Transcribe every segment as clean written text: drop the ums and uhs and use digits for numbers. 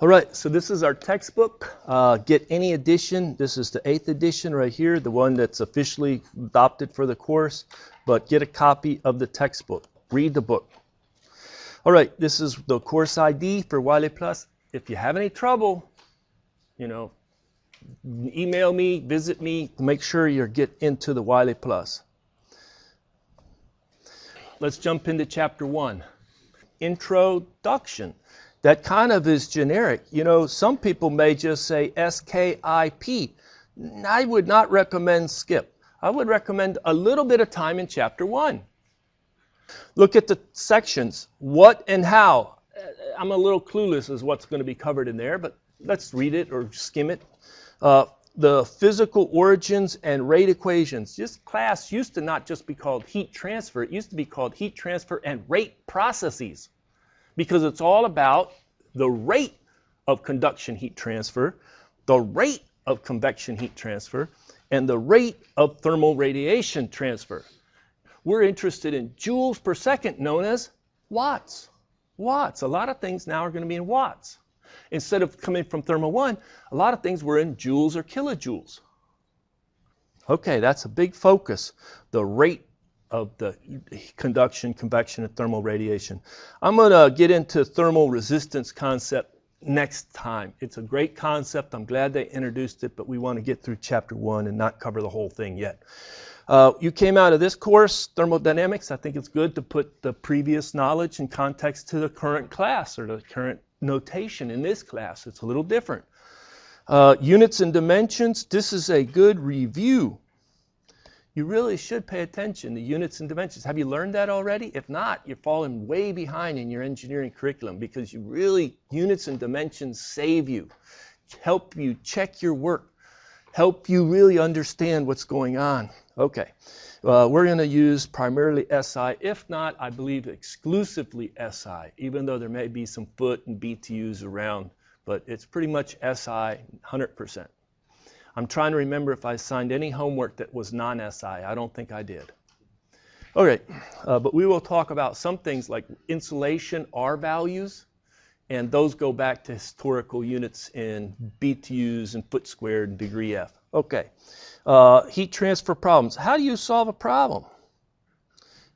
All right, so this is our textbook. Get any edition. This is the 8th edition right here, the one that's officially adopted for the course. But get a copy of the textbook. Read the book. All right, this is the course ID for Wiley Plus. If you have any trouble, email me, visit me, make sure you get into the Wiley Plus. Let's jump into Chapter 1. Introduction. That kind of is generic. Some people may just say SKIP. I would not recommend skip. I would recommend a little bit of time in Chapter 1. Look at the sections, what and how. I'm a little clueless as what's going to be covered in there, but let's read it or skim it. The physical origins and rate equations. This class used to not just be called heat transfer. It used to be called heat transfer and rate processes, because it's all about the rate of conduction heat transfer, the rate of convection heat transfer, and the rate of thermal radiation transfer. We're interested in joules per second, known as watts. Watts. A lot of things now are going to be in watts. Instead of coming from thermal 1, a lot of things were in joules or kilojoules. Okay, that's a big focus, the rate of the conduction, convection, and thermal radiation. I'm going to get into thermal resistance concept next time. It's a great concept. I'm glad they introduced it, but we want to get through Chapter 1 and not cover the whole thing yet. You came out of this course, thermodynamics. I think it's good to put the previous knowledge in context to the current class or the current notation in this class. It's a little different. Units and dimensions. This is a good review. You really should pay attention to units and dimensions. Have you learned that already? If not, you're falling way behind in your engineering curriculum, because units and dimensions save you, help you check your work, help you really understand what's going on. Okay, we're going to use primarily SI, if not, I believe, exclusively SI, even though there may be some foot and BTUs around, but it's pretty much SI 100%. I'm trying to remember if I assigned any homework that was non-SI. I don't think I did. All right, but we will talk about some things like insulation R values, and those go back to historical units in BTUs and foot squared and degree F. Okay, heat transfer problems. How do you solve a problem?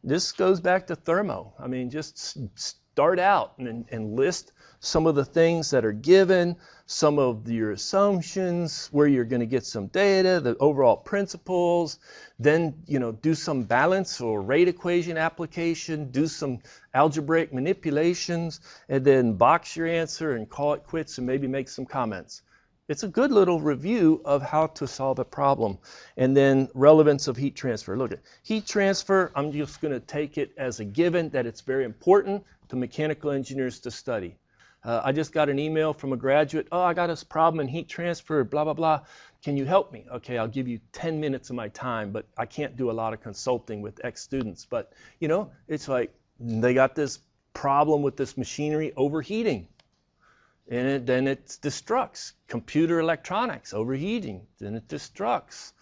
This goes back to thermo. I mean, just start out and list some of the things that are given, some of your assumptions, where you're going to get some data, the overall principles, then do some balance or rate equation application, do some algebraic manipulations, and then box your answer and call it quits and maybe make some comments. It's a good little review of how to solve a problem. And then relevance of heat transfer. Look at heat transfer. I'm just going to take it as a given that it's very important to mechanical engineers to study. I just got an email from a graduate. I got this problem in heat transfer, blah, blah, blah. Can you help me? Okay, I'll give you 10 minutes of my time, but I can't do a lot of consulting with ex-students. But, it's like they got this problem with this machinery overheating. And then it destructs. Computer electronics overheating, then it destructs.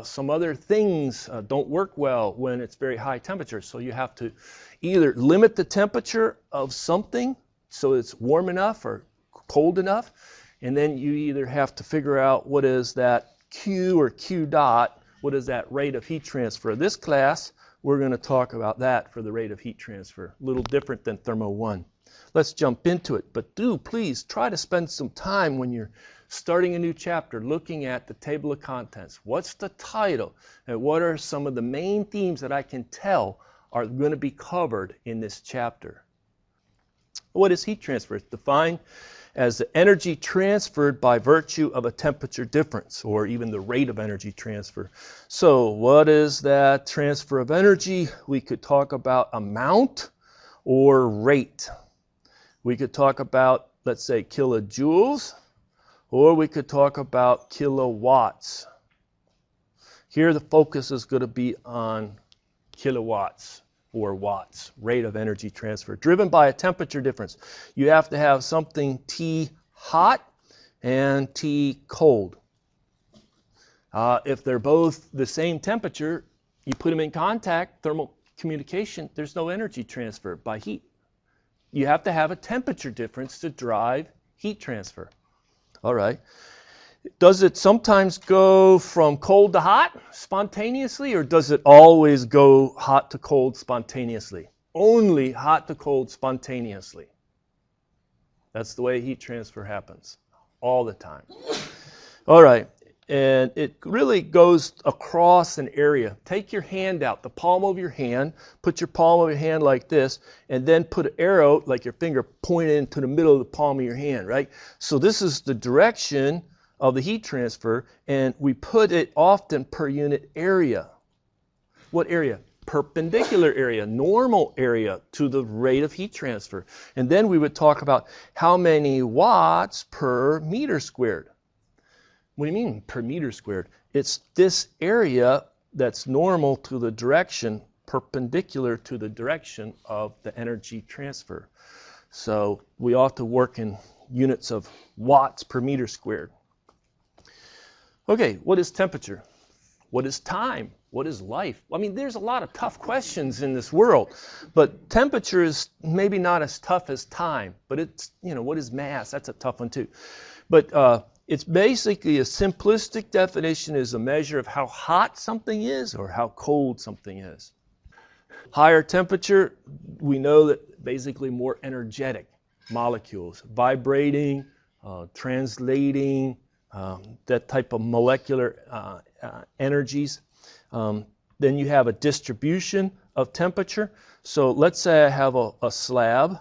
Some other things don't work well when it's very high temperature. So you have to either limit the temperature of something so it's warm enough or cold enough, and then you either have to figure out what is that Q or Q dot, what is that rate of heat transfer. This class, we're going to talk about that for the rate of heat transfer, a little different than Thermo 1. Let's jump into it, but please try to spend some time when you're starting a new chapter looking at the table of contents. What's the title, and what are some of the main themes that I can tell are going to be covered in this chapter? What is heat transfer? It's defined as the energy transferred by virtue of a temperature difference, or even the rate of energy transfer. So what is that transfer of energy? We could talk about amount or rate. We could talk about, let's say, kilojoules, or we could talk about kilowatts. Here the focus is going to be on kilowatts or watts, rate of energy transfer, driven by a temperature difference. You have to have something T hot and T cold. If they're both the same temperature, you put them in contact, thermal communication, there's no energy transfer by heat. You have to have a temperature difference to drive heat transfer. All right. Does it sometimes go from cold to hot spontaneously, or does it always go hot to cold spontaneously? Only hot to cold spontaneously. That's the way heat transfer happens all the time. All right. And it really goes across an area. Take your hand out, the palm of your hand, put your palm of your hand like this, and then put an arrow, like your finger, pointed into the middle of the palm of your hand, right? So this is the direction of the heat transfer, and we put it often per unit area. What area? Perpendicular area, normal area to the rate of heat transfer. And then we would talk about how many watts per meter squared. What do you mean per meter squared? It's this area that's normal to the direction, perpendicular to the direction of the energy transfer. So we ought to work in units of watts per meter squared. Okay, what is temperature? What is time? What is life? I mean, there's a lot of tough questions in this world, but temperature is maybe not as tough as time, but it's, what is mass? That's a tough one too. But it's basically a simplistic definition is a measure of how hot something is or how cold something is. Higher temperature, we know that basically more energetic molecules, vibrating, translating, that type of molecular energies. Then you have a distribution of temperature. So let's say I have a slab.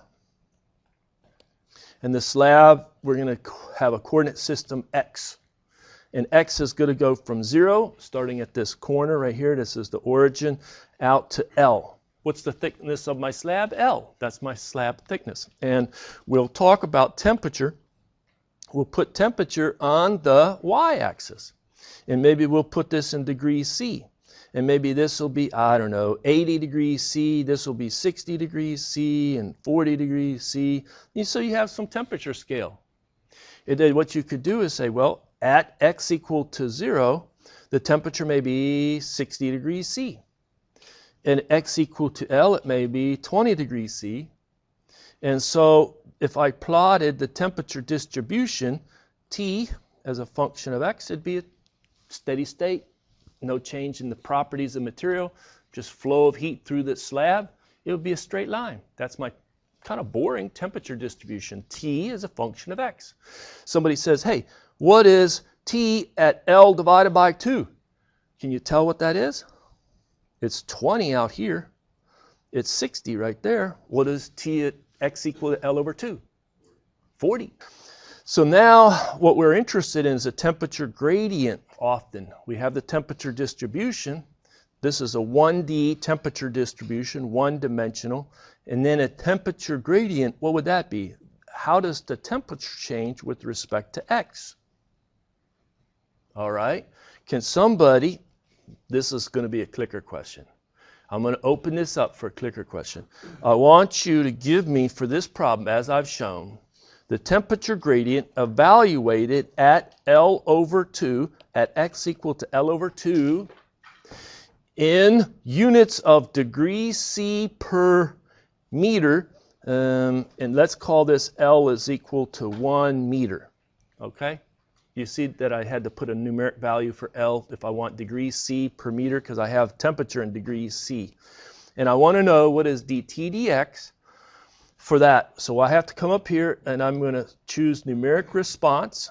And the slab, we're going to have a coordinate system x. And x is going to go from 0, starting at this corner right here. This is the origin, out to L. What's the thickness of my slab? L. That's my slab thickness. And we'll talk about temperature. We'll put temperature on the y-axis. And maybe we'll put this in degrees C. And maybe this will be, 80 degrees C. This will be 60 degrees C and 40 degrees C. And so you have some temperature scale. And then what you could do is say, well, at x equal to 0, the temperature may be 60 degrees C. And x equal to L, it may be 20 degrees C. And so if I plotted the temperature distribution, T as a function of x, it'd be a steady state. No change in the properties of material, just flow of heat through the slab. It would be a straight line. That's my kind of boring temperature distribution. T is a function of x. Somebody says, hey, what is T at L divided by 2? Can you tell what that is? It's 20 out here. It's 60 right there. What is T at x equal to L over 2? 40. So now what we're interested in is a temperature gradient often. We have the temperature distribution. This is a 1D temperature distribution, one-dimensional. And then a temperature gradient, what would that be? How does the temperature change with respect to x? All right. Can somebody, this is going to be a clicker question. I'm going to open this up for a clicker question. I want you to give me, for this problem, as I've shown, the temperature gradient evaluated at L over 2, at x equal to L over 2, in units of degrees C per meter, and let's call this L is equal to 1 meter. Okay? You see that I had to put a numeric value for L if I want degrees C per meter because I have temperature in degrees C. And I want to know what is dt dx for that. So I have to come up here and I'm going to choose numeric response.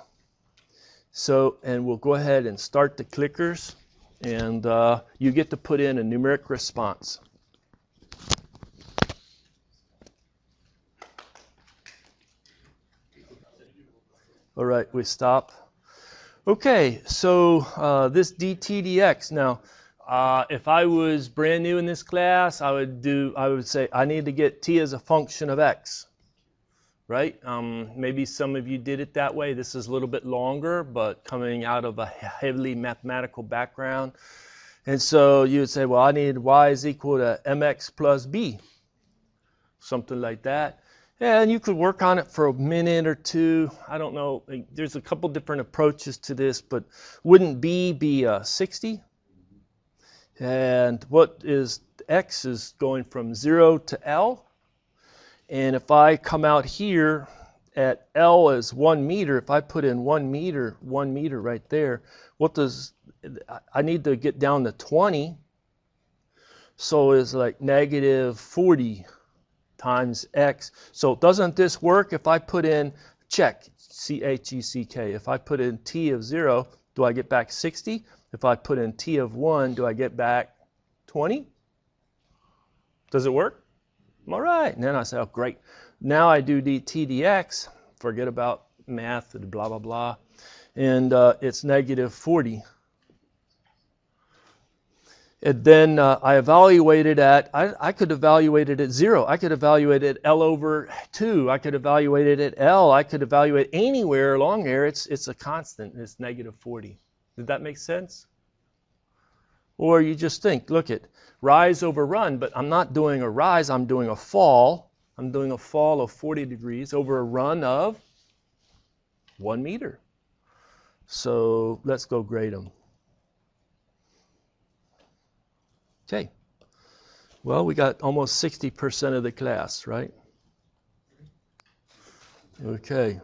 So, and we'll go ahead and start the clickers, and you get to put in a numeric response. All right, we stop. Okay, so this dt dx. Now, if I was brand new in this class, I would say I need to get t as a function of x, right? Maybe some of you did it that way. This is a little bit longer, but coming out of a heavily mathematical background. And so you would say, well, I need y is equal to mx plus b, something like that. And you could work on it for a minute or two. I don't know. There's a couple different approaches to this, but wouldn't b be 60? And what is x is going from 0 to L. And if I come out here at L is 1 meter, if I put in 1 meter right there, I need to get down to 20. So it's like negative 40 times x. So doesn't this work if I put in, check, C-H-E-C-K, if I put in t of 0, do I get back 60? If I put in t of 1, do I get back 20? Does it work? All right. And then I say, oh, great. Now I do dt dx, forget about math and blah, blah, blah, and it's negative 40. And then I evaluated at, I could evaluate it at 0. I could evaluate it at L over 2. I could evaluate it at L. I could evaluate anywhere along there. It's a constant. It's negative 40. Did that make sense? Or you just think, look at rise over run, but I'm not doing a rise. I'm doing a fall. I'm doing a fall of 40 degrees over a run of 1 meter. So let's go grade them. Okay, well, we got almost 60% of the class, right? Okay.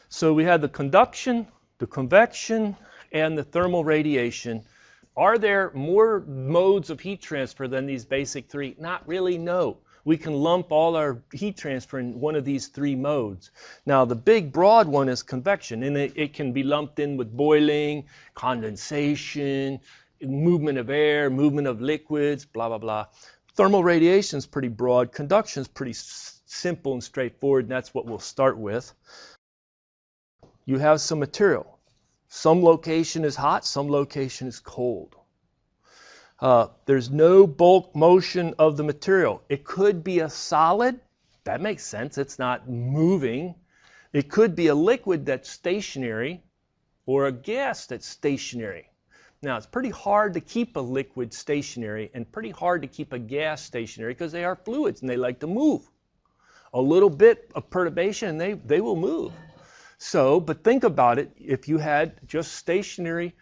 So we had the conduction, the convection, and the thermal radiation. Are there more modes of heat transfer than these basic three? Not really, no. We can lump all our heat transfer in one of these three modes. Now, the big, broad one is convection, and it can be lumped in with boiling, condensation, movement of air, movement of liquids, blah, blah, blah. Thermal radiation is pretty broad. Conduction is pretty simple and straightforward, and that's what we'll start with. You have some material. Some location is hot, some location is cold. There's no bulk motion of the material. It could be a solid. That makes sense. It's not moving. It could be a liquid that's stationary or a gas that's stationary. Now, it's pretty hard to keep a liquid stationary and pretty hard to keep a gas stationary because they are fluids and they like to move. A little bit of perturbation and they will move. So, but think about it. If you had just stationary,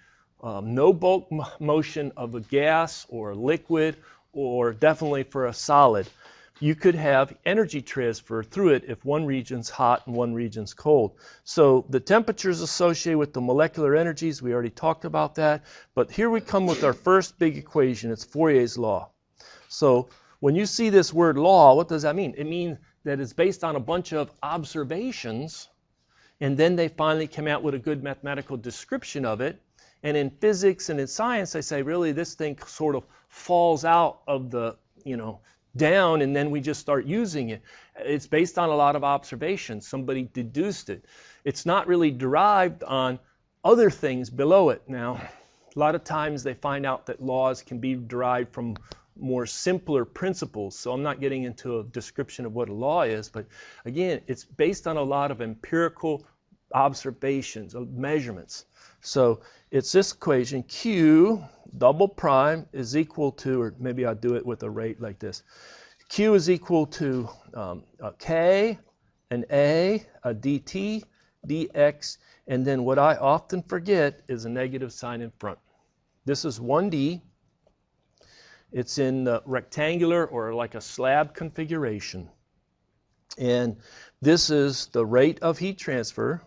no bulk motion of a gas or a liquid, or definitely for a solid, you could have energy transfer through it if one region's hot and one region's cold. So the temperatures associated with the molecular energies, we already talked about that. But here we come with our first big equation. It's Fourier's law. So when you see this word law, what does that mean? It means that it's based on a bunch of observations, and then they finally come out with a good mathematical description of it. And in physics and in science, they say, really, this thing sort of falls out of the, down, and then we just start using it. It's based on a lot of observations. Somebody deduced it. It's not really derived on other things below it. Now, a lot of times they find out that laws can be derived from more simpler principles. So I'm not getting into a description of what a law is, but again, it's based on a lot of empirical observations, of measurements. So it's this equation, Q double prime is equal to, or maybe I'll do it with a rate like this. Q is equal to a K, an A dt, dx, and then what I often forget is a negative sign in front. This is 1D. It's in the rectangular or like a slab configuration. And this is the rate of heat transfer.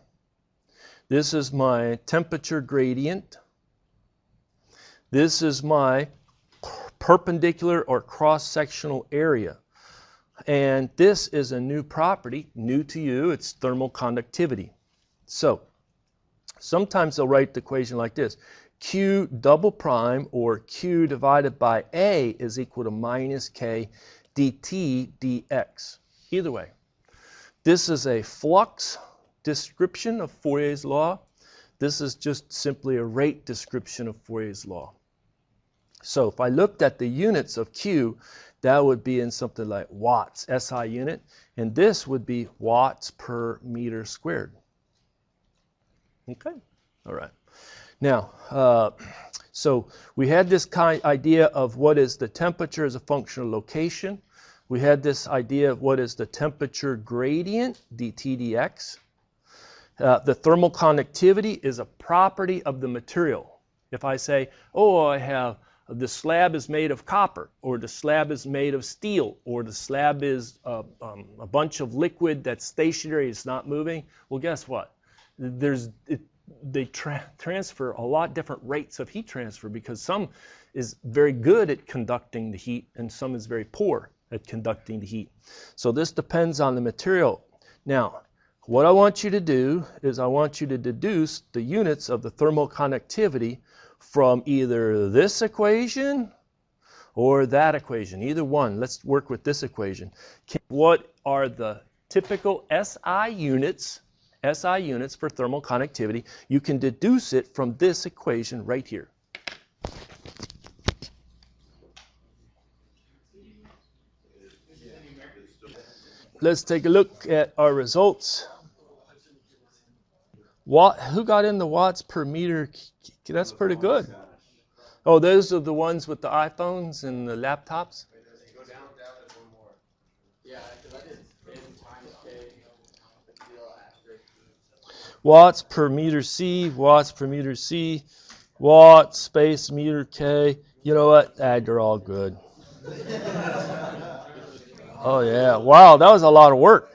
This is my temperature gradient. This is my perpendicular or cross-sectional area. And this is a new property, new to you. It's thermal conductivity. So sometimes they'll write the equation like this. Q double prime, or Q divided by A, is equal to minus K dt dx. Either way. This is a flux description of Fourier's law. This is just simply a rate description of Fourier's law. So if I looked at the units of Q, that would be in something like watts, SI unit, and this would be watts per meter squared. Okay, all right. Now, so we had this idea of what is the temperature as a function of location. We had this idea of what is the temperature gradient, dt dx. The thermal conductivity is a property of the material. If I say, oh, I have the slab is made of copper, or the slab is made of steel, or the slab is a bunch of liquid that's stationary, it's not moving, well, guess what? They transfer a lot different rates of heat transfer, because some is very good at conducting the heat and some is very poor at conducting the heat. So this depends on the material. Now, what I want you to do is I want you to deduce the units of the thermal conductivity from either this equation or that equation, either one. Let's work with this equation. What are the typical SI units for thermal conductivity? You can deduce it from this equation right here. Let's take a look at our results. Who got in the watts per meter? That's pretty good. Oh, those are the ones with the iPhones and the laptops? Watts per meter C, watts per meter C, watt space meter K. You know what? They're all good. Oh, yeah. Wow, that was a lot of work.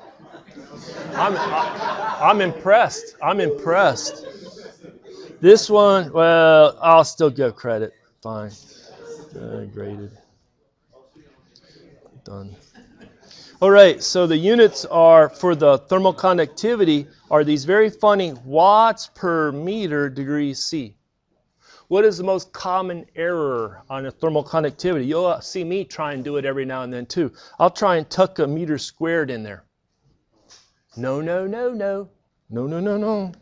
I'm impressed. I'm impressed. This one, well, I'll still give credit. Fine. Graded. Done. All right, so the units are for the thermal conductivity are these very funny watts per meter degree C. What is the most common error on a thermal conductivity? You'll see me try and do it every now and then too. I'll try and tuck a meter squared in there. No, no, no, no. No, no, no, no.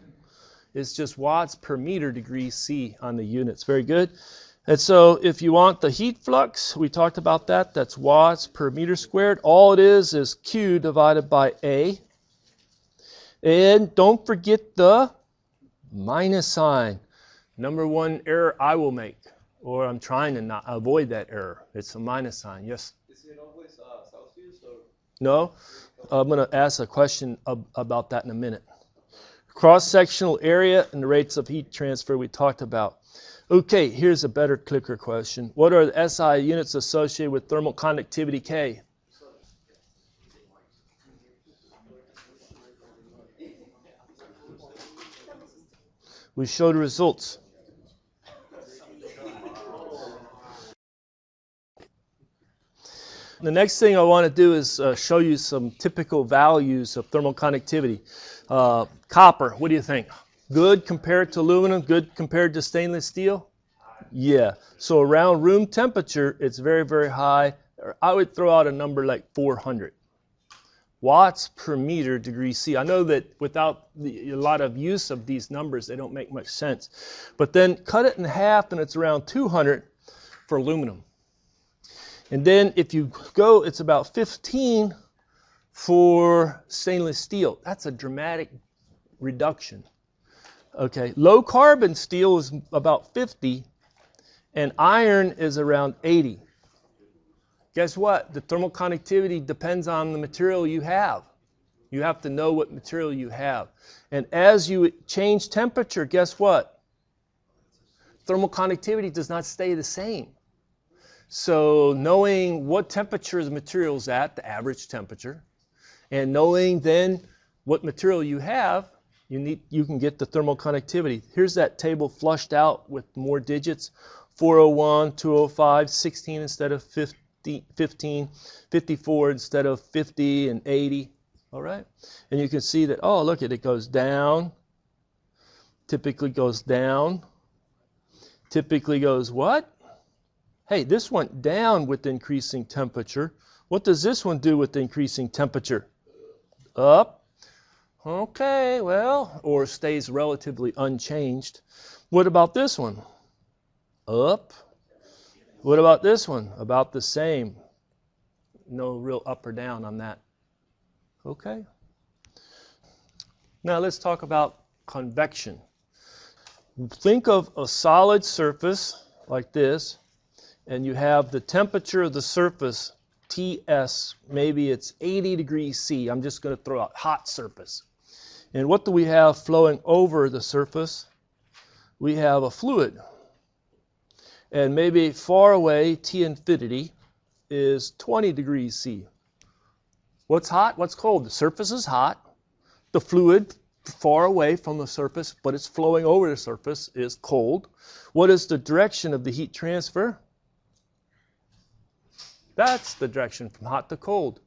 It's just watts per meter degree C on the units. Very good. And so if you want the heat flux, we talked about that. That's watts per meter squared. All it is Q divided by A. And don't forget the minus sign. Number one error I will make, or I'm trying to not avoid that error. It's a minus sign. Yes? Is it always Celsius or? No. I'm going to ask a question about that in a minute. Cross-sectional area and the rates of heat transfer we talked about. Okay, here's a better clicker question. What are the SI units associated with thermal conductivity K? We showed results. The next thing I want to do is show you some typical values of thermal conductivity. Copper, what do you think? Good compared to aluminum? Good compared to stainless steel? Yeah. So around room temperature, it's very, very high. I would throw out a number like 400. Watts per meter degree C. I know that without a lot of use of these numbers, they don't make much sense. But then cut it in half, and it's around 200 for aluminum. And then if you go, it's about 15 for stainless steel. That's a dramatic reduction. Okay, low carbon steel is about 50, and iron is around 80. Guess what? The thermal conductivity depends on the material you have. You have to know what material you have. And as you change temperature, guess what? Thermal conductivity does not stay the same. So knowing what temperature the material is at, the average temperature, and knowing then what material you have, you can get the thermal conductivity. Here's that table flushed out with more digits. 401, 205, 16 instead of 15, 54 instead of 50, and 80. All right? And you can see that, oh, look, it goes down. Typically goes down. Typically goes what? Hey, this went down with increasing temperature. What does this one do with increasing temperature? Up. Okay, well, or stays relatively unchanged. What about this one? Up. What about this one? About the same. No real up or down on that. Okay. Now let's talk about convection. Think of a solid surface like this, and you have the temperature of the surface, Ts, maybe it's 80 degrees C. I'm just going to throw out hot surface. And what do we have flowing over the surface? We have a fluid. And maybe far away, T infinity, is 20 degrees C. What's hot? What's cold? The surface is hot. The fluid far away from the surface, but it's flowing over the surface, is cold. What is the direction of the heat transfer? That's the direction from hot to cold.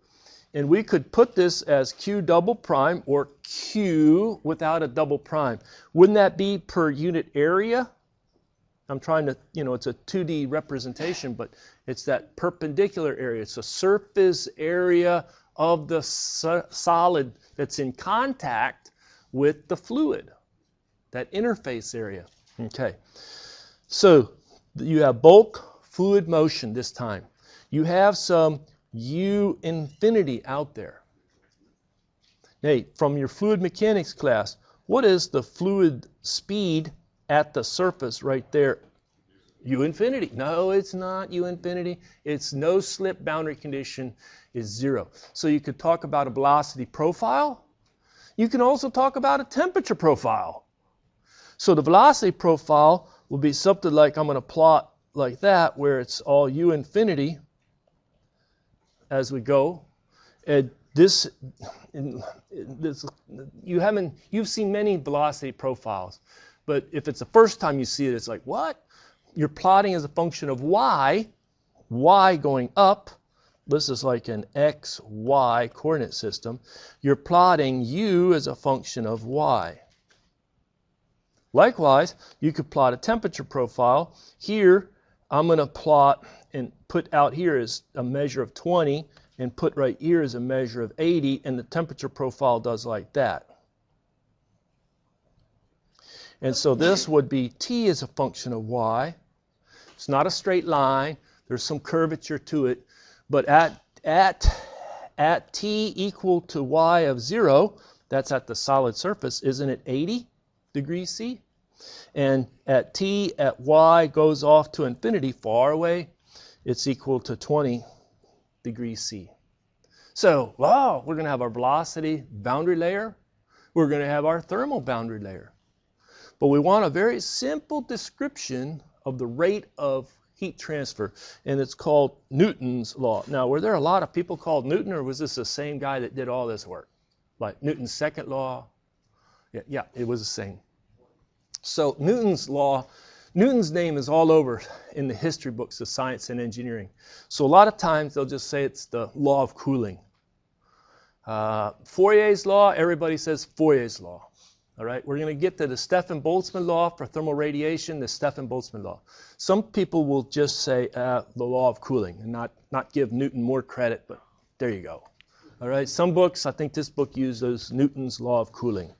And we could put this as Q double prime or Q without a double prime. Wouldn't that be per unit area? I'm trying to, it's a 2D representation, but it's that perpendicular area. It's a surface area of the solid that's in contact with the fluid, that interface area. Okay, so you have bulk fluid motion this time. You have some U infinity out there. Hey, from your fluid mechanics class, what is the fluid speed at the surface right there? U infinity. No, it's not U infinity. It's no slip boundary condition is 0. So you could talk about a velocity profile. You can also talk about a temperature profile. So the velocity profile will be something like, I'm going to plot like that, where it's all U infinity as we go. And you've seen many velocity profiles, but if it's the first time you see it, it's like, what? You're plotting as a function of y going up. This is like an x, y coordinate system. You're plotting u as a function of y. Likewise, you could plot a temperature profile. Here, I'm going to plot and put out here as a measure of 20 and put right here as a measure of 80, and the temperature profile does like that. And so this would be t as a function of y. It's not a straight line. There's some curvature to it. But at t equal to y of 0, that's at the solid surface, isn't it 80 degrees C? And at t at y goes off to infinity, far away, it's equal to 20 degrees C. So, wow, we're going to have our velocity boundary layer. We're going to have our thermal boundary layer. But we want a very simple description of the rate of heat transfer, and it's called Newton's law. Now, were there a lot of people called Newton, or was this the same guy that did all this work? Like Newton's second law? Yeah, it was the same. So Newton's law, Newton's name is all over in the history books of science and engineering. So a lot of times they'll just say it's the law of cooling. Fourier's law, everybody says Fourier's law. All right, we're going to get to the Stefan-Boltzmann law for thermal radiation, the Stefan-Boltzmann law. Some people will just say the law of cooling and not give Newton more credit, but there you go. All right, some books, I think this book uses Newton's law of cooling.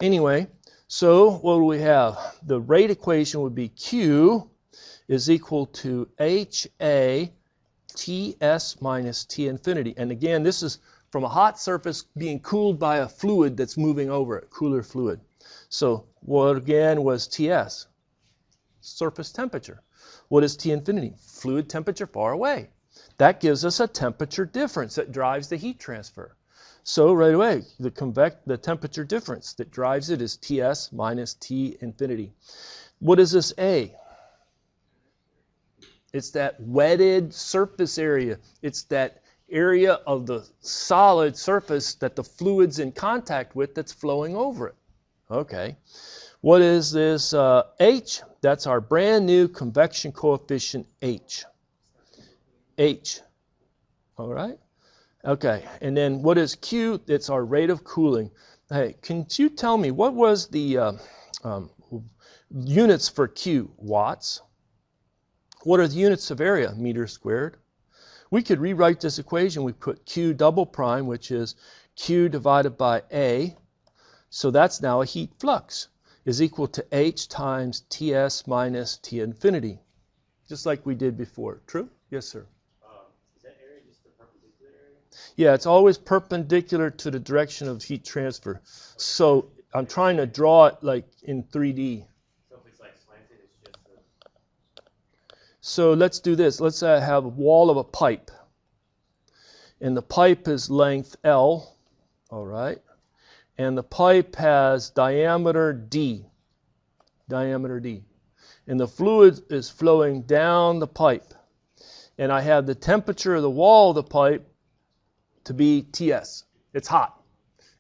Anyway, so what do we have? The rate equation would be Q is equal to HA Ts minus T infinity. And again, this is from a hot surface being cooled by a fluid that's moving over it, cooler fluid. So what again was Ts? Surface temperature. What is T infinity? Fluid temperature far away. That gives us a temperature difference that drives the heat transfer. So right away, the temperature difference that drives it is Ts minus T infinity. What is this A? It's that wetted surface area. It's that area of the solid surface that the fluid's in contact with that's flowing over it. Okay. What is this H? That's our brand new convection coefficient H. H. All right. Okay. And then what is Q? It's our rate of cooling. Hey, can you tell me what was the units for Q? Watts. What are the units of area? Meters squared. We could rewrite this equation. We put Q double prime, which is Q divided by A. So that's now a heat flux, is equal to H times Ts minus T infinity, just like we did before. True? Yes, sir. Is that area just the perpendicular area? Yeah, it's always perpendicular to the direction of heat transfer. So I'm trying to draw it like in 3D. So if it's like slanted, it's just the... So let's do this. Let's have a wall of a pipe. And the pipe is length L, all right? And the pipe has diameter D. Diameter D. and the fluid is flowing down the pipe. And I have the temperature of the wall of the pipe to be Ts. It's hot.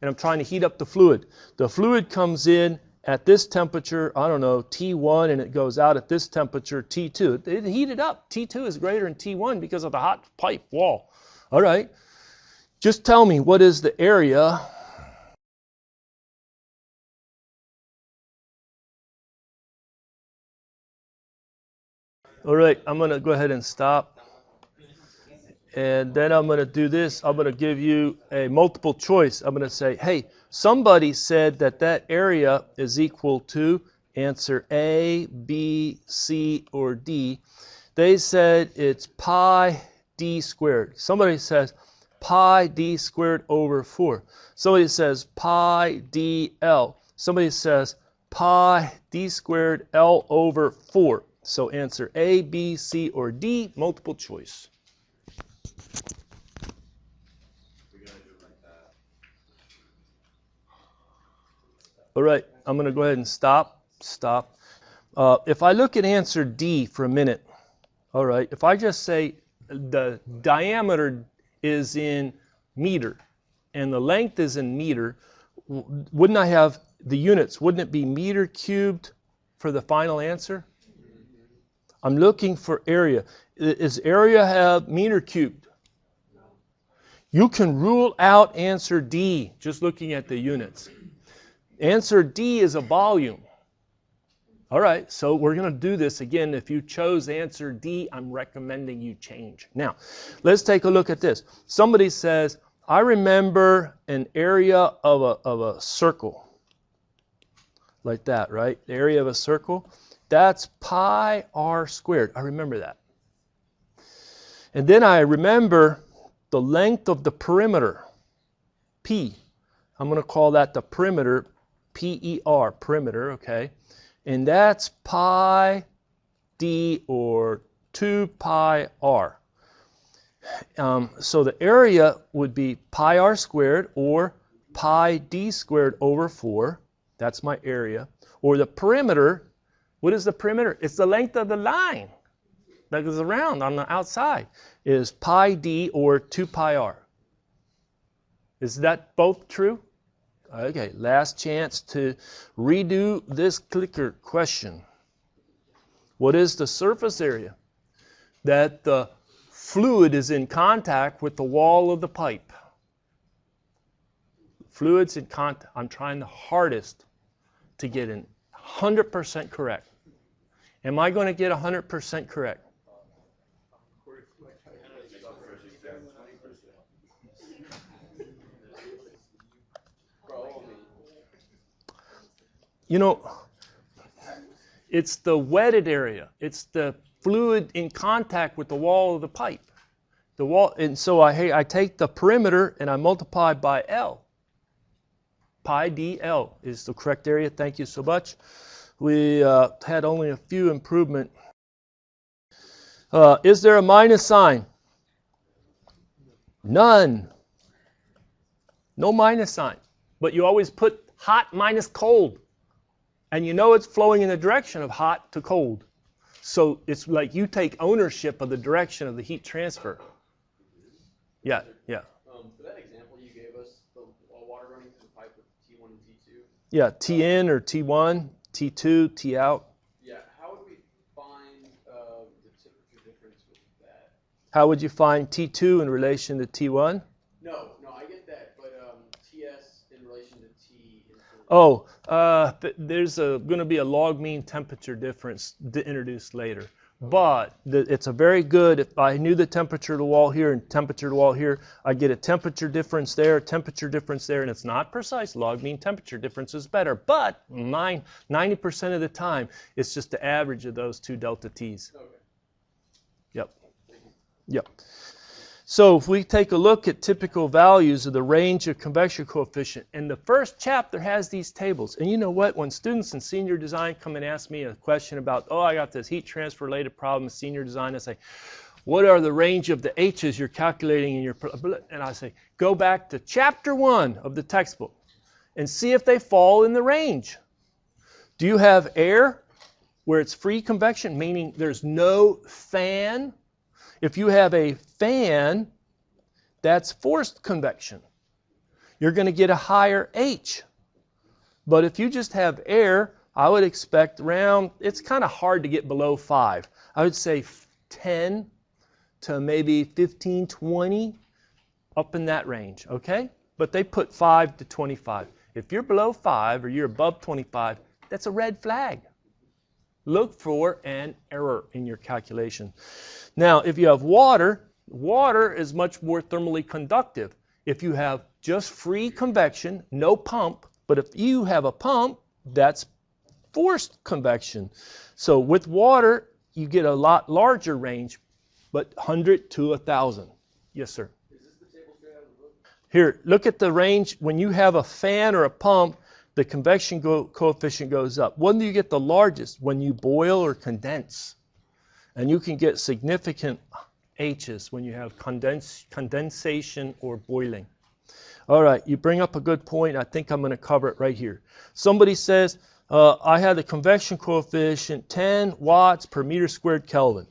And I'm trying to heat up the fluid. The fluid comes in at this temperature, I don't know, T1, and it goes out at this temperature, T2. It heated up. T2 is greater than T1 because of the hot pipe wall. All right. Just tell me, what is the area All right, I'm going to go ahead and stop. And then I'm going to do this. I'm going to give you a multiple choice. I'm going to say, hey, somebody said that that area is equal to answer A, B, C, or D. They said it's pi d squared. Somebody says pi d squared over 4. Somebody says pi dl. Somebody says pi d squared L over 4. So answer A, B, C, or D, multiple choice. All right, I'm going to go ahead and stop. If I look at answer D for a minute, all right, if I just say the diameter is in meter and the length is in meter, wouldn't I have the units? Wouldn't it be meter cubed for the final answer? I'm looking for area. Does area have meter cubed? You can rule out answer D just looking at the units. Answer D is a volume. All right, so we're going to do this again. If you chose answer D, I'm recommending you change. Now, let's take a look at this. Somebody says, I remember an area of a circle. Like that, right? The area of a circle. That's pi r squared. I remember that. And then I remember the length of the perimeter, P. I'm going to call that the perimeter, P-E-R, perimeter, okay? And that's pi d or 2 pi r. So the area would be pi r squared or pi d squared over 4. That's my area. Or the perimeter, what is the perimeter? It's the length of the line that goes around on the outside, is pi d or 2 pi r. Is that both true? Okay, last chance to redo this clicker question. What is the surface area that the fluid is in contact with the wall of the pipe? Fluid's in contact. I'm trying the hardest to get in 100% correct. Am I going to get 100% correct? You know, it's the wetted area. It's the fluid in contact with the wall of the pipe. The wall, and so I take the perimeter and I multiply by L. Pi dl is the correct area. Thank you so much. We had only a few improvement. Is there a minus sign? None. No minus sign. But you always put hot minus cold. And you know it's flowing in the direction of hot to cold. So it's like you take ownership of the direction of the heat transfer. Yeah, yeah. For that example you gave us, the water running through the pipe with T1 and T2. Yeah, T in or T1, T2, T out. Yeah, how would we find the temperature difference with that? How would you find T2 in relation to T1? No, I get that, but TS in relation to T. Oh, there's going to be a log mean temperature difference introduced later. But it's a very good, if I knew the temperature of the wall here and temperature of the wall here, I get a temperature difference there, and it's not precise. Log mean temperature difference is better. But 90% of the time, it's just the average of those two delta T's. Okay. Yep. Yep. So if we take a look at typical values of the range of convection coefficient, and the first chapter has these tables. And you know what? When students in senior design come and ask me a question about, oh, I got this heat transfer related problem in senior design, I say, what are the range of the H's you're calculating in your, and I say, go back to chapter 1 of the textbook and see if they fall in the range. Do you have air where it's free convection, meaning there's no fan. If you have a fan, that's forced convection. You're going to get a higher H. But if you just have air, I would expect around, it's kind of hard to get below 5. I would say 10 to maybe 15, 20, up in that range, okay? But they put 5 to 25. If you're below 5 or you're above 25, that's a red flag. Look for an error in your calculation. Now, if you have water, water is much more thermally conductive. If you have just free convection, no pump, but if you have a pump, that's forced convection. So with water, you get a lot larger range, but 100 to 1,000. Yes, sir. Is this the table straight out of the book? Here, look at the range. When you have a fan or a pump, the convection coefficient goes up. When do you get the largest? When you boil or condense. And you can get significant H's when you have condensation or boiling. All right, you bring up a good point. I think I'm going to cover it right here. Somebody says, I had the convection coefficient 10 watts per meter squared Kelvin.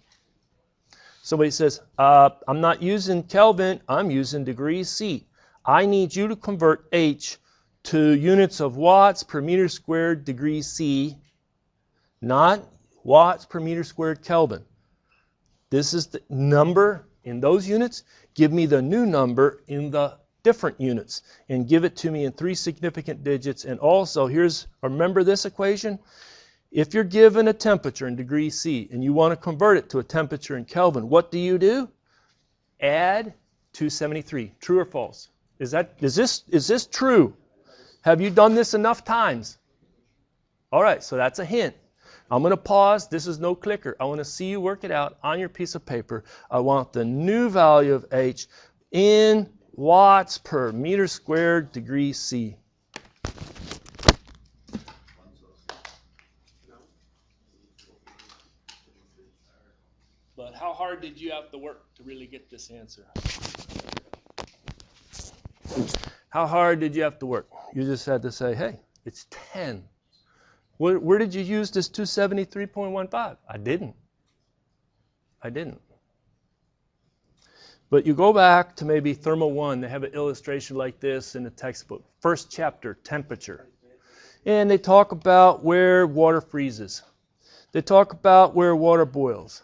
Somebody says, I'm not using Kelvin, I'm using degrees C. I need you to convert H to units of watts per meter squared degrees C, not watts per meter squared Kelvin. This is the number in those units. Give me the new number in the different units and give it to me in 3 significant digits. And also, remember this equation? If you're given a temperature in degrees C and you want to convert it to a temperature in Kelvin, what do? Add 273. True or false? Is this true? Have you done this enough times? All right, so that's a hint. I'm going to pause. This is no clicker. I want to see you work it out on your piece of paper. I want the new value of H in watts per meter squared degrees C. But how hard did you have to work to really get this answer? How hard did you have to work? You just had to say, hey, it's 10. Where did you use this 273.15? I didn't. But you go back to maybe Thermo 1. They have an illustration like this in the textbook. First chapter, temperature. And they talk about where water freezes. They talk about where water boils.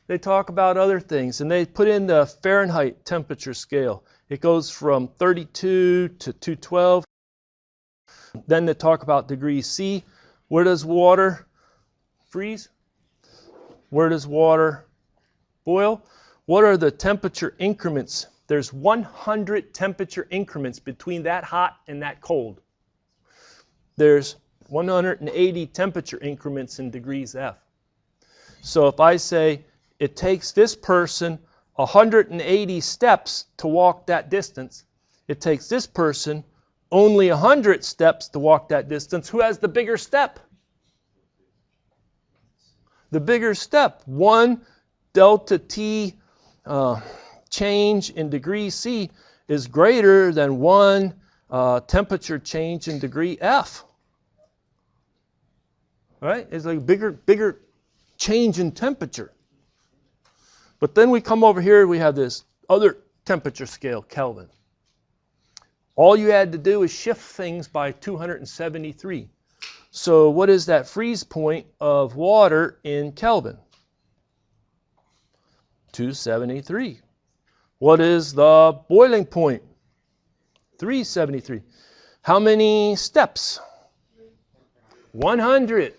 They talk about other things. And they put in the Fahrenheit temperature scale. It goes from 32 to 212. Then they talk about degrees C. Where does water freeze? Where does water boil? What are the temperature increments? There's 100 temperature increments between that hot and that cold. There's 180 temperature increments in degrees F. So if I say it takes this person 180 steps to walk that distance, it takes this person only 100 steps to walk that distance. Who has the bigger step? The bigger step. 1 delta T change in degree C is greater than 1 temperature change in degree F. Right? It's like bigger change in temperature. But then we come over here, we have this other temperature scale, Kelvin. All you had to do is shift things by 273. So what is that freeze point of water in Kelvin? 273. What is the boiling point? 373. How many steps? 100.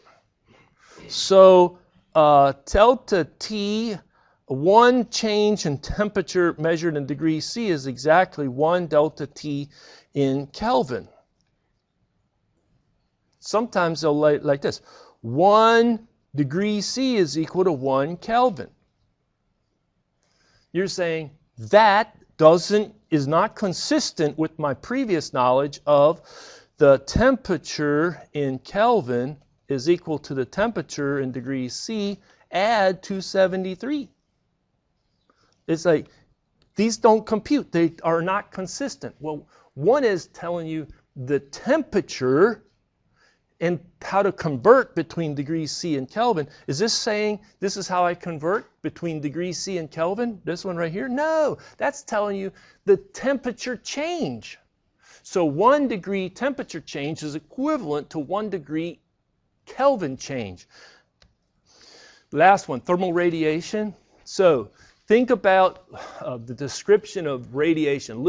So delta T, 1 change in temperature measured in degrees C is exactly 1 delta T in Kelvin. Sometimes they'll like this. 1 degree C is equal to 1 Kelvin. You're saying that is not consistent with my previous knowledge of the temperature in Kelvin is equal to the temperature in degrees C, add 273. It's like, these don't compute. They are not consistent. Well, one is telling you the temperature and how to convert between degrees C and Kelvin. Is this saying this is how I convert between degrees C and Kelvin? This one right here? No, that's telling you the temperature change. So 1 degree temperature change is equivalent to 1 degree Kelvin change. Last one, thermal radiation. So think about the description of radiation.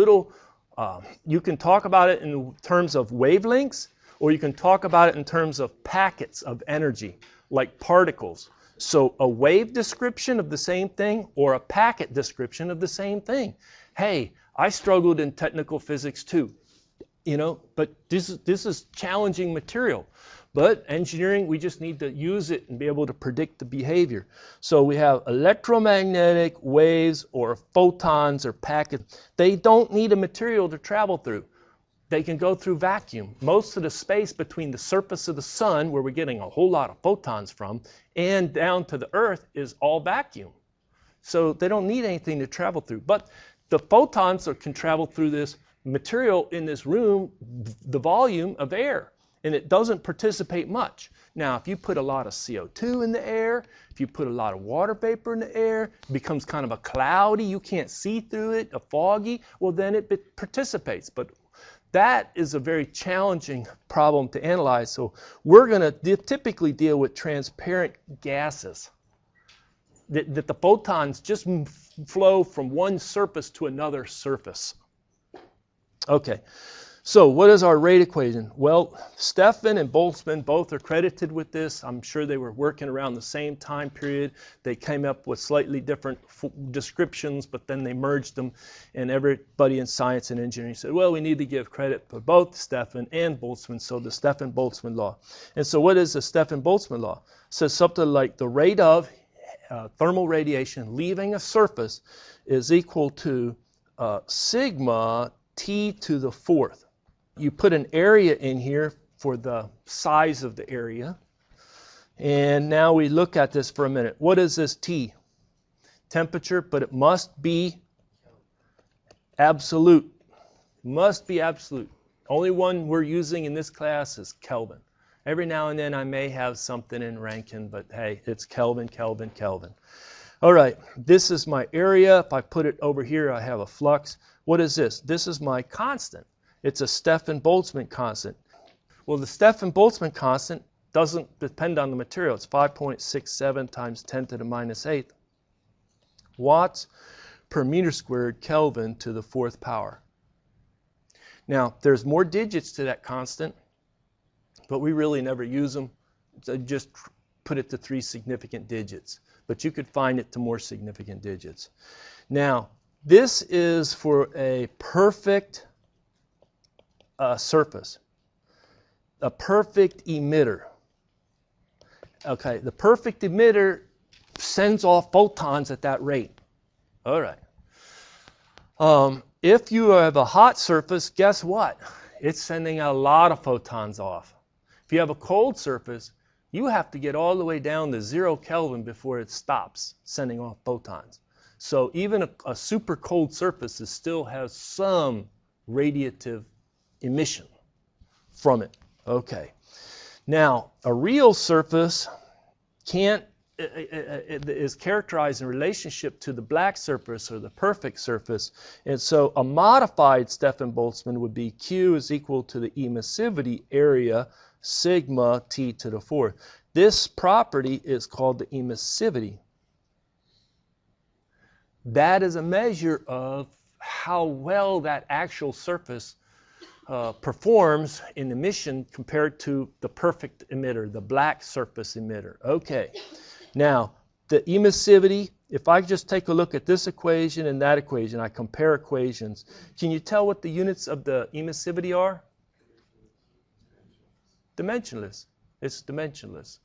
You can talk about it in terms of wavelengths, or you can talk about it in terms of packets of energy, like particles. So a wave description of the same thing or a packet description of the same thing. Hey, I struggled in technical physics too, but this is challenging material. But engineering, we just need to use it and be able to predict the behavior. So we have electromagnetic waves or photons or packets. They don't need a material to travel through. They can go through vacuum. Most of the space between the surface of the sun, where we're getting a whole lot of photons from, and down to the earth is all vacuum. So they don't need anything to travel through. But the photons can travel through this material in this room, the volume of air. And it doesn't participate much. Now, if you put a lot of CO2 in the air, if you put a lot of water vapor in the air, it becomes kind of a cloudy, you can't see through it, a foggy, well then it participates. But that is a very challenging problem to analyze. So we're going to typically deal with transparent gases. That the photons just flow from one surface to another surface. Okay. So what is our rate equation? Well, Stefan and Boltzmann both are credited with this. I'm sure they were working around the same time period. They came up with slightly different descriptions, but then they merged them, and everybody in science and engineering said, well, we need to give credit for both Stefan and Boltzmann, so the Stefan-Boltzmann law. And so what is the Stefan-Boltzmann law? It says something like the rate of thermal radiation leaving a surface is equal to sigma T to the fourth. You put an area in here for the size of the area. And now we look at this for a minute. What is this T? Temperature, but it must be absolute. Must be absolute. Only one we're using in this class is Kelvin. Every now and then I may have something in Rankine, but hey, it's Kelvin, Kelvin, Kelvin. All right, this is my area. If I put it over here, I have a flux. What is this? This is my constant. It's a Stefan-Boltzmann constant. Well, the Stefan-Boltzmann constant doesn't depend on the material. It's 5.67 times 10 to the minus 8 watts per meter squared Kelvin to the fourth power. Now, there's more digits to that constant, but we really never use them. So just put it to 3 significant digits. But you could find it to more significant digits. Now, this is for a perfect surface, a perfect emitter. Okay, the perfect emitter sends off photons at that rate. All right. If you have a hot surface, guess what? It's sending a lot of photons off. If you have a cold surface, you have to get all the way down to 0 Kelvin before it stops sending off photons. So even a super cold surface still has some radiative emission from it. Okay. Now, a real surface is characterized in relationship to the black surface or the perfect surface. And so a modified Stefan-Boltzmann would be Q is equal to the emissivity area sigma T to the fourth. This property is called the emissivity. That is a measure of how well that actual surface performs in emission compared to the perfect emitter, the black surface emitter. Okay. Now, the emissivity, if I just take a look at this equation and that equation, I compare equations, can you tell what the units of the emissivity are? Dimensionless. It's dimensionless.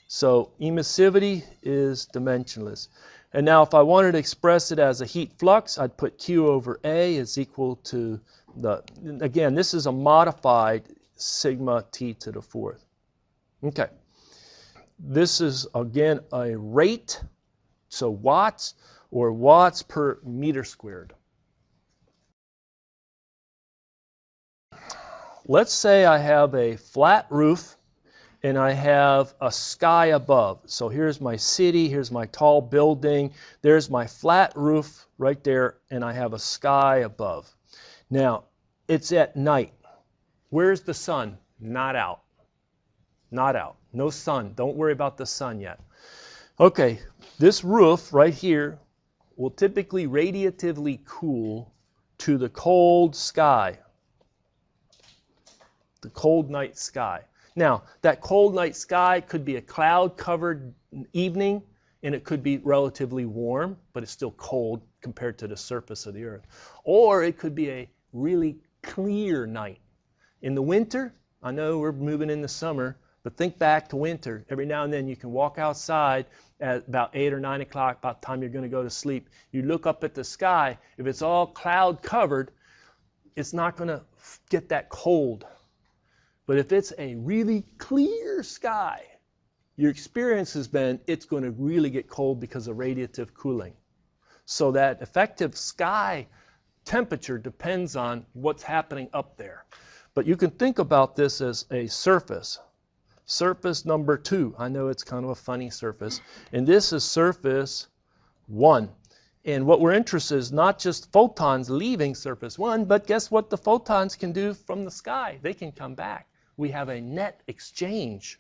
So emissivity is dimensionless. And now if I wanted to express it as a heat flux, I'd put Q over A is equal to again, this is a modified sigma T to the fourth. Okay. This is, again, a rate, so watts or watts per meter squared. Let's say I have a flat roof and I have a sky above. So here's my city, here's my tall building, there's my flat roof right there, and I have a sky above. Now, it's at night. Where's the sun? Not out. Not out. No sun. Don't worry about the sun yet. Okay, this roof right here will typically radiatively cool to the cold sky. The cold night sky. Now, that cold night sky could be a cloud-covered evening, and it could be relatively warm, but it's still cold compared to the surface of the earth. Or it could be a really clear night. In the winter, I know we're moving into summer, but think back to winter. Every now and then you can walk outside at about 8 or 9 o'clock, about the time you're going to go to sleep. You look up at the sky. If it's all cloud-covered, it's not going to get that cold. But if it's a really clear sky, your experience has been it's going to really get cold because of radiative cooling. So that effective sky temperature depends on what's happening up there. But you can think about this as a surface. Surface number 2. I know it's kind of a funny surface. And this is surface 1. And what we're interested in is not just photons leaving surface 1, but guess what the photons can do from the sky? They can come back. We have a net exchange.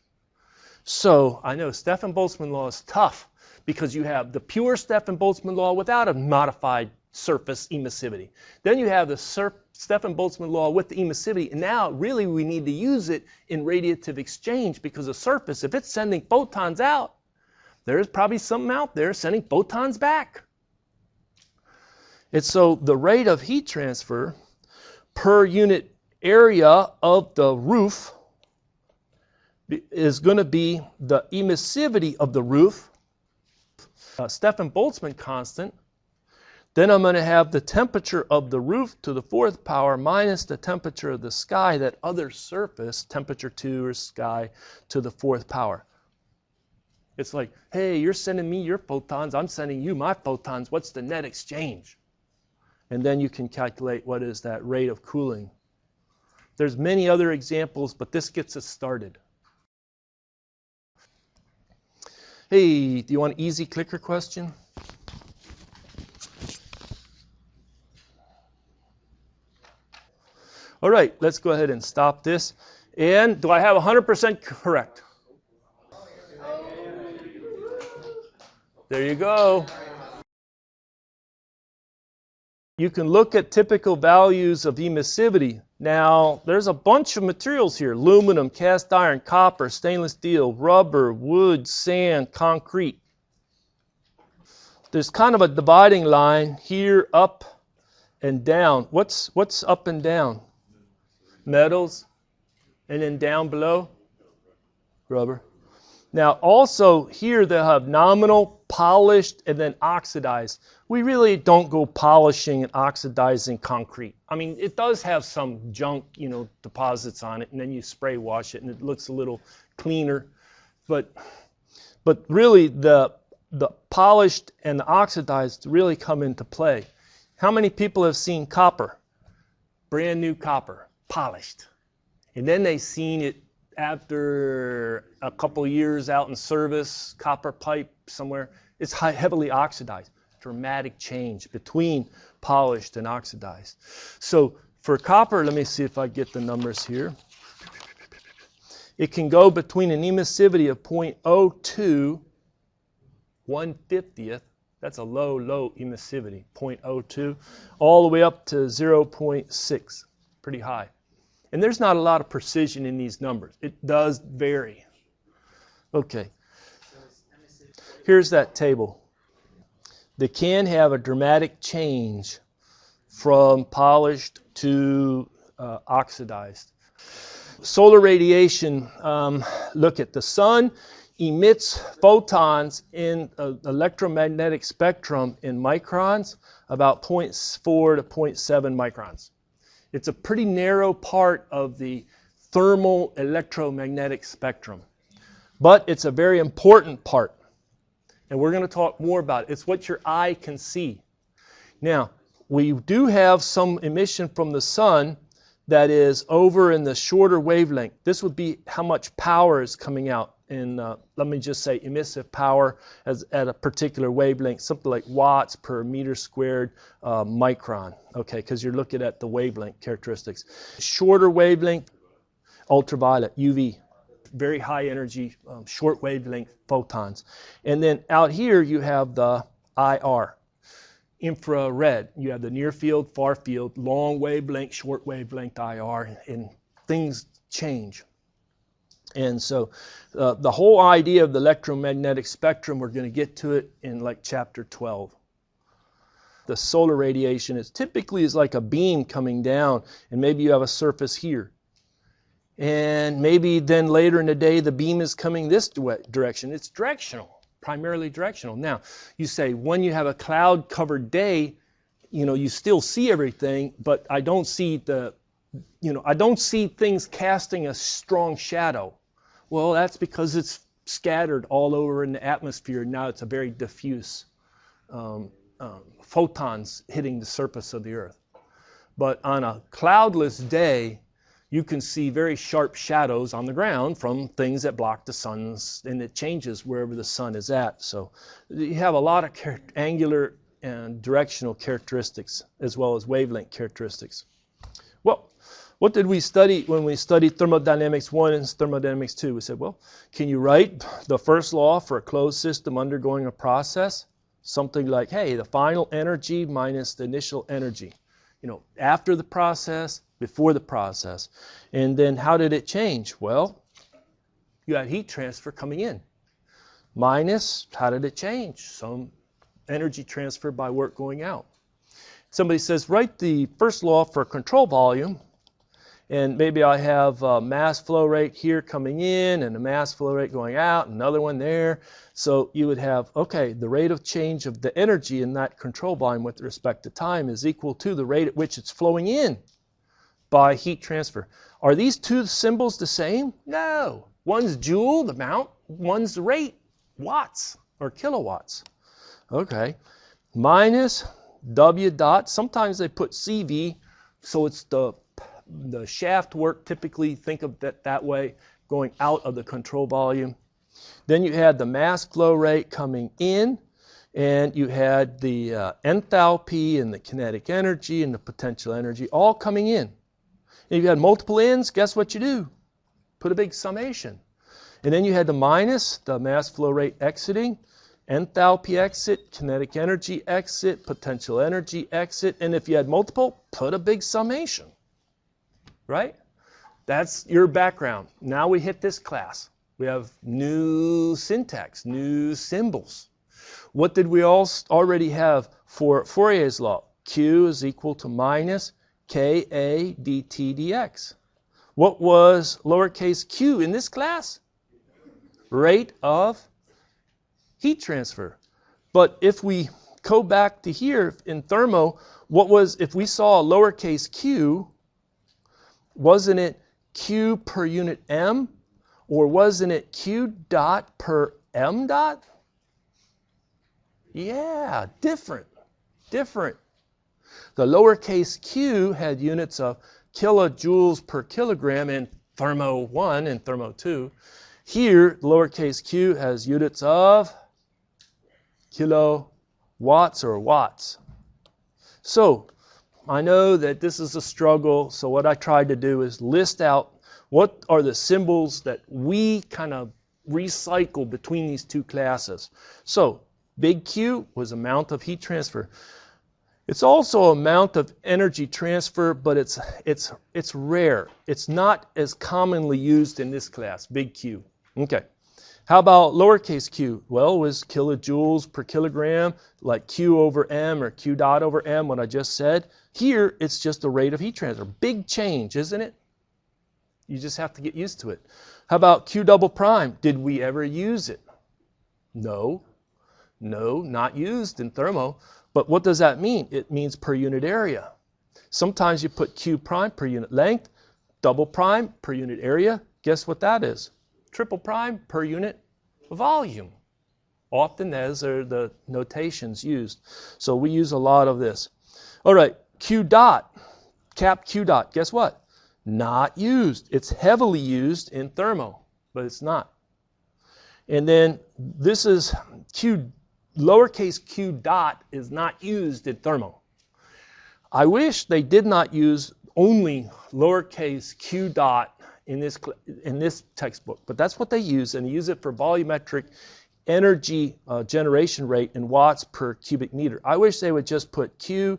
So I know Stefan-Boltzmann law is tough because you have the pure Stefan-Boltzmann law without a modified surface emissivity. Then you have the Stefan-Boltzmann law with the emissivity, and now really we need to use it in radiative exchange because a surface, if it's sending photons out, there's probably something out there sending photons back. And so the rate of heat transfer per unit area of the roof is going to be the emissivity of the roof, Stefan-Boltzmann constant. Then I'm going to have the temperature of the roof to the 4th power minus the temperature of the sky, that other surface, temperature 2 or sky, to the 4th power. It's like, hey, you're sending me your photons, I'm sending you my photons. What's the net exchange? And then you can calculate what is that rate of cooling. There's many other examples, but this gets us started. Hey, do you want an easy clicker question? All right, let's go ahead and stop this. And do I have 100% correct? There you go. You can look at typical values of emissivity. Now, there's a bunch of materials here: aluminum, cast iron, copper, stainless steel, rubber, wood, sand, concrete. There's kind of a dividing line here, up and down. What's up and down? Metals. And then down below? Rubber. Now, also here they'll have nominal, polished, and then oxidized. We really don't go polishing and oxidizing concrete. I mean, it does have some junk, deposits on it, and then you spray wash it, and it looks a little cleaner. But really, the polished and the oxidized really come into play. How many people have seen copper? Brand new copper, polished. And then they've seen it after a couple years out in service, copper pipe somewhere. It's heavily oxidized. Dramatic change between polished and oxidized. So for copper, let me see if I get the numbers here. It can go between an emissivity of 0.02, 1/50th, that's a low emissivity, 0.02, all the way up to 0.6, pretty high. And there's not a lot of precision in these numbers. It does vary. Okay. Here's that table. They can have a dramatic change from polished to oxidized. Solar radiation, look at the sun emits photons in an electromagnetic spectrum in microns, about 0.4 to 0.7 microns. It's a pretty narrow part of the thermal electromagnetic spectrum, but it's a very important part, and we're going to talk more about it. It's what your eye can see. Now, we do have some emission from the sun, that is over in the shorter wavelength. This would be how much power is coming out in, let me just say, emissive power at a particular wavelength, something like watts per meter squared micron, okay, because you're looking at the wavelength characteristics. Shorter wavelength, ultraviolet, UV, very high energy, short wavelength photons. And then out here you have the IR, infrared. You have the near field, far field, long wavelength, short wavelength IR, and things change. And so the whole idea of the electromagnetic spectrum, we're going to get to it in like chapter 12. The solar radiation is typically like a beam coming down, and maybe you have a surface here. And maybe then later in the day the beam is coming this direction. It's directional, primarily directional. Now, you say when you have a cloud-covered day, you know, you still see everything, but I don't see I don't see things casting a strong shadow. Well, that's because it's scattered all over in the atmosphere. Now it's a very diffuse photons hitting the surface of the Earth. But on a cloudless day, you can see very sharp shadows on the ground from things that block the sun's, and it changes wherever the sun is at. So you have a lot of angular and directional characteristics as well as wavelength characteristics. Well, what did we study when we studied thermodynamics 1 and thermodynamics 2? We said, well, can you write the first law for a closed system undergoing a process? Something like, hey, the final energy minus the initial energy. You know, after the process, before the process. And then how did it change? Well, you had heat transfer coming in. Minus, how did it change? Some energy transfer by work going out. Somebody says, write the first law for control volume. And maybe I have a mass flow rate here coming in and a mass flow rate going out, another one there. So you would have, okay, the rate of change of the energy in that control volume with respect to time is equal to the rate at which it's flowing in by heat transfer. Are these two symbols the same? No. One's joule, the amount, one's the rate, watts or kilowatts. Okay. Minus W dot, sometimes they put CV, so it's the shaft work, typically think of that way, going out of the control volume. Then you had the mass flow rate coming in, and you had the enthalpy and the kinetic energy and the potential energy all coming in. And if you had multiple ends, guess what you do? Put a big summation. And then you had the minus, the mass flow rate exiting, enthalpy exit, kinetic energy exit, potential energy exit, and if you had multiple, put a big summation. Right? That's your background. Now we hit this class. We have new syntax, new symbols. What did we all already have for Fourier's law? Q is equal to minus Ka dt dx. What was lowercase q in this class? Rate of heat transfer. But if we go back to here in thermo, what was, if we saw a lowercase q, wasn't it Q per unit M? Or wasn't it Q dot per M dot? Yeah, different. The lowercase q had units of kilojoules per kilogram in thermo 1 and thermo 2. Here, lowercase q has units of kilowatts or watts. So, I know that this is a struggle, so what I tried to do is list out what are the symbols that we kind of recycle between these two classes. So, big Q was amount of heat transfer. It's also amount of energy transfer, but it's rare. It's not as commonly used in this class, big Q. Okay. How about lowercase q? Well, it was kilojoules per kilogram, like Q over M or Q dot over M, what I just said. Here, it's just the rate of heat transfer. Big change, isn't it? You just have to get used to it. How about Q double prime? Did we ever use it? No, not used in thermo. But what does that mean? It means per unit area. Sometimes you put Q prime per unit length, double prime per unit area. Guess what that is? Triple prime per unit volume. Often those are the notations used. So we use a lot of this. All right, Q dot, cap Q dot. Guess what? Not used. It's heavily used in thermo, but it's not. And then this is Q, lowercase q dot is not used in thermo. I wish they did not use only lowercase q dot in this textbook, but that's what they use, and they use it for volumetric energy generation rate in watts per cubic meter. I wish they would just put Q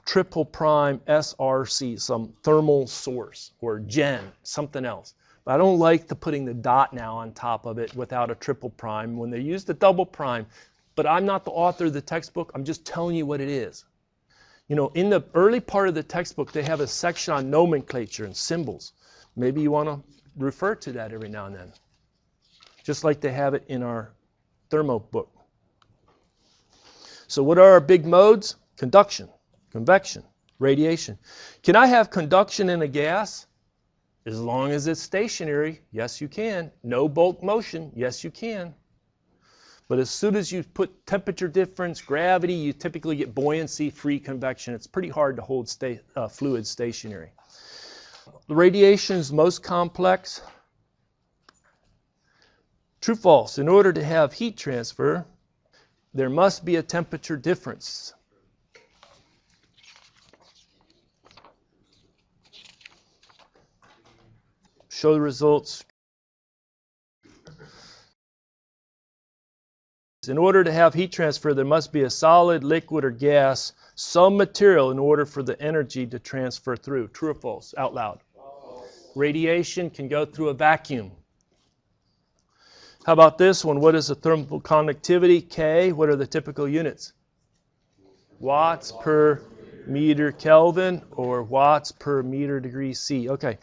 triple prime SRC, some thermal source, or gen, something else. But I don't like putting the dot now on top of it without a triple prime when they use the double prime. But I'm not the author of the textbook. I'm just telling you what it is. You know, in the early part of the textbook, they have a section on nomenclature and symbols. Maybe you want to refer to that every now and then, just like they have it in our thermo book. So what are our big modes? Conduction, convection, radiation. Can I have conduction in a gas? As long as it's stationary, yes you can. No bulk motion, yes you can. But as soon as you put temperature difference, gravity, you typically get buoyancy, free convection. It's pretty hard to hold fluid stationary. The radiation is most complex. True, false. In order to have heat transfer, there must be a temperature difference. Show the results. In order to have heat transfer, there must be a solid, liquid, or gas, some material in order for the energy to transfer through. True or false? Out loud. Radiation can go through a vacuum. How about this one? What is the thermal conductivity? K. What are the typical units? Watts per meter Kelvin or watts per meter degree C. Okay.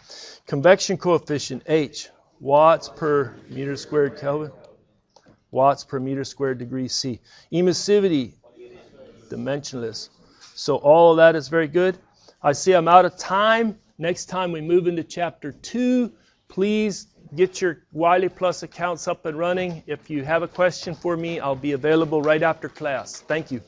Convection coefficient, H. Watts per meter squared Kelvin. Watts per meter squared degree C. Emissivity, dimensionless. So all of that is very good. I see I'm out of time. Next time we move into chapter 2, please get your Wiley Plus accounts up and running. If you have a question for me, I'll be available right after class. Thank you.